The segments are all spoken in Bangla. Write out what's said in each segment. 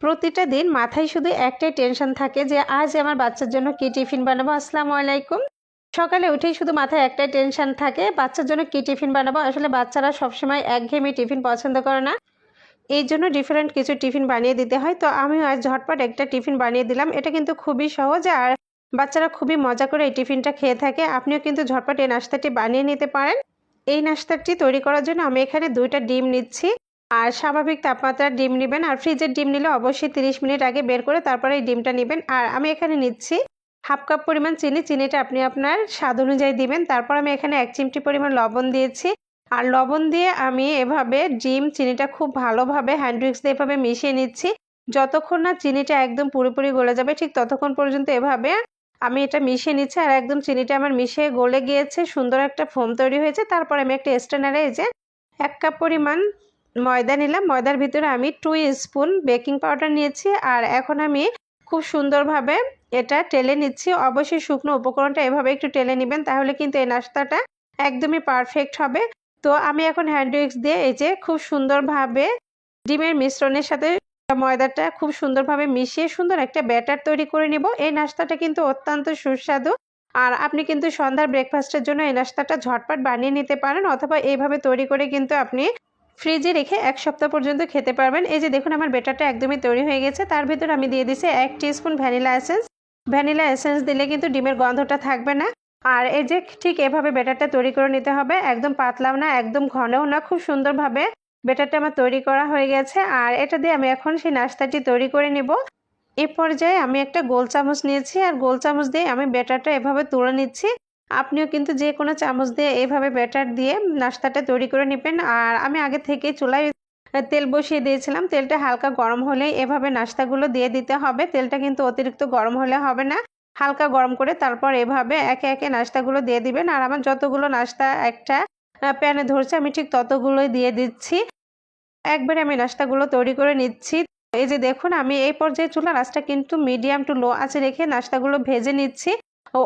প্রতিটা দিন মাথায় শুধু একটাই টেনশন থাকে যে আজ আমার বাচ্চার জন্য কি টিফিন বানাবো। আসসালামু আলাইকুম। সকালে উঠেই শুধু মাথায় একটাই টেনশন থাকে বাচ্চার জন্য কি টিফিন বানাবো। আসলে বাচ্চারা সবসময় একঘেয়েমি টিফিন পছন্দ করে না, এই জন্য ডিফারেন্ট কিছু টিফিন বানিয়ে দিতে হয়। তো আমিও আজ ঝটপট একটা টিফিন বানিয়ে দিলাম। এটা কিন্তু খুবই সহজ আর বাচ্চারা খুবই মজা করে এই টিফিনটা খেয়ে থাকে। আপনিও কিন্তু ঝটপট এই নাস্তাটি বানিয়ে নিতে পারেন। এই নাস্তাটি তৈরি করার জন্য আমি এখানে 2টা ডিম নিচ্ছি। আর স্বাভাবিক তাপমাত্রার ডিম নেবেন, আর ফ্রিজের ডিম নিলে অবশ্যই 30 মিনিট আগে বের করে তারপরে এই ডিমটা নেবেন। আর আমি এখানে নিচ্ছি হাফ কাপ পরিমাণ চিনি। চিনিটা আপনি আপনার স্বাদ অনুযায়ী দিবেন। তারপর আমি এখানে 1 চিমটি পরিমাণ লবণ দিয়েছি। আর লবণ দিয়ে আমি এভাবে ডিম চিনিটা খুব ভালোভাবে হ্যান্ড উইক্স দিয়ে এভাবে মিশিয়ে নিচ্ছি। যতক্ষণ না চিনিটা একদম পুরোপুরি গলে যাবে ঠিক ততক্ষণ পর্যন্ত এভাবে আমি এটা মিশিয়ে নিচ্ছি। আর একদম চিনিটা আমার মিশিয়ে গলে গিয়েছে, সুন্দর একটা ফোম তৈরি হয়েছে। তারপর আমি একটা স্ট্রেনারে এই যে 1 কাপ পরিমাণ ময়দা নিলাম। ময়দার ভিতরে আমি 2 স্পুন বেকিং পাউডার নিয়েছি। আর এখন আমি খুব সুন্দরভাবে এটা টেলে নিচ্ছি। অবশ্যই শুকনো উপকরণটা এভাবে একটু টেলে নেবেন, তাহলে কিন্তু এই নাস্তাটা একদমই পারফেক্ট হবে। তো আমি এখন হ্যান্ড উইক্স দিয়ে এই যে খুব সুন্দরভাবে ডিমের মিশ্রণের সাথে ময়দাটা খুব সুন্দরভাবে মিশিয়ে সুন্দর একটা ব্যাটার তৈরি করে নিব। এই নাস্তাটা কিন্তু অত্যন্ত সুস্বাদু। আর আপনি কিন্তু সন্ধ্যার ব্রেকফাস্টের জন্য এই নাস্তাটা ঝটপট বানিয়ে নিতে পারেন, অথবা এইভাবে তৈরি করে কিন্তু আপনি ফ্রিজে রেখে 1 সপ্তাহ পর্যন্ত খেতে পারবেন। এই যে দেখুন আমার ব্যাটারটা একদমই তৈরি হয়ে গেছে। তার ভিতর আমি দিয়ে দিচ্ছি 1 teaspoon vanilla essence. Vanilla essence দিলে কিন্তু ডিমের গন্ধটা থাকবে না। আর এই যে ঠিক এভাবে ব্যাটারটা তৈরি করে নিতে হবে, একদম পাতলাও না একদম ঘনও না, খুব সুন্দরভাবে ব্যাটারটা আমার তৈরি করা হয়ে গেছে। আর এটা দিয়ে আমি এখন সেই নাস্তাটি তৈরি করে নিব। এ পর্যায়ে আমি একটা গোল চামচ নিয়েছি, আর গোল চামচ দিয়ে আমি ব্যাটারটা এভাবে তুলে নিচ্ছি। আপনিও কিন্তু যে কোনো চামচ দিয়ে এভাবে ব্যাটার দিয়ে নাস্তাটা তৈরি করে নেবেন। আর আমি আগে থেকে চুলায় তেল বসিয়ে দিয়েছিলাম। তেলটা হালকা গরম হলেই এভাবে নাস্তাগুলো দিয়ে দিতে হবে। তেলটা কিন্তু অতিরিক্ত গরম হলে হবে না, হালকা গরম করে তারপর এভাবে একে একে নাস্তাগুলো দিয়ে দিবেন। আর আমার যতগুলো নাস্তা একটা প্যানে ধরছে আমি ঠিক ততগুলোই দিয়ে দিচ্ছি। একবারে আমি নাস্তাগুলো তৈরি করে নিচ্ছি। এই যে দেখুন আমি এই পর্যায়ে চুলার আঁচটা কিন্তু মিডিয়াম টু লো আঁচে রেখে নাস্তাগুলো ভেজে নিচ্ছি।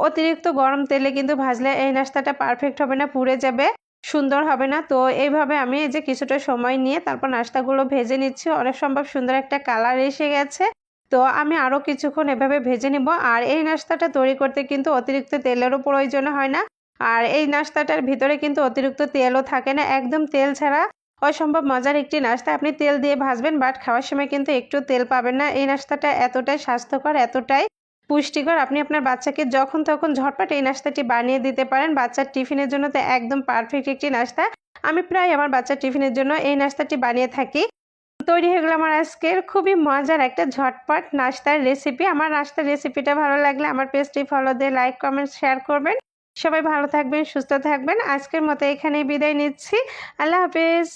অতিরিক্ত গরম তেলে কিন্তু ভাজলে এই নাস্তাটা পারফেক্ট হবে না, পুড়ে যাবে, সুন্দর হবে না। তো এইভাবে আমি এই যে কিছুটা সময় নিয়ে তারপর নাস্তাগুলো ভেজে নিচ্ছি। অনেক সম্ভব সুন্দর একটা কালার এসে গেছে। তো আমি আরও কিছুক্ষণ এভাবে ভেজে নিব। আর এই নাস্তাটা তৈরি করতে কিন্তু অতিরিক্ত তেলেরও প্রয়োজন হয় না। আর এই নাস্তাটার ভিতরে কিন্তু অতিরিক্ত তেলও থাকে না, একদম তেল ছাড়া অসম্ভব মজার একটি নাস্তা। আপনি তেল দিয়ে ভাজবেন বাট খাওয়ার সময় কিন্তু একটু তেল পাবেন না। এই নাস্তাটা এতটাই স্বাস্থ্যকর, এতটাই পুষ্টিকর, আপনি আপনার বাচ্চাকে যখন তখন ঝটপট এই নাস্তাটি বানিয়ে দিতে পারেন। বাচ্চার টিফিনের জন্য তো একদম পারফেক্ট একটি নাস্তা। আমি প্রায় আমার বাচ্চার টিফিনের জন্য এই নাস্তাটি বানিয়ে থাকি। তৈরি হয়ে গেল আমার আজকের খুবই মজার একটা ঝটপট নাস্তার রেসিপি। আমার নাস্তার রেসিপিটা ভালো লাগলে আমার পেজটি ফলো দিয়ে লাইক কমেন্ট শেয়ার করবেন। সবাই ভালো থাকবেন, সুস্থ থাকবেন। আজকের মতো এখানেই বিদায় নিচ্ছি। আল্লাহ হাফেজ।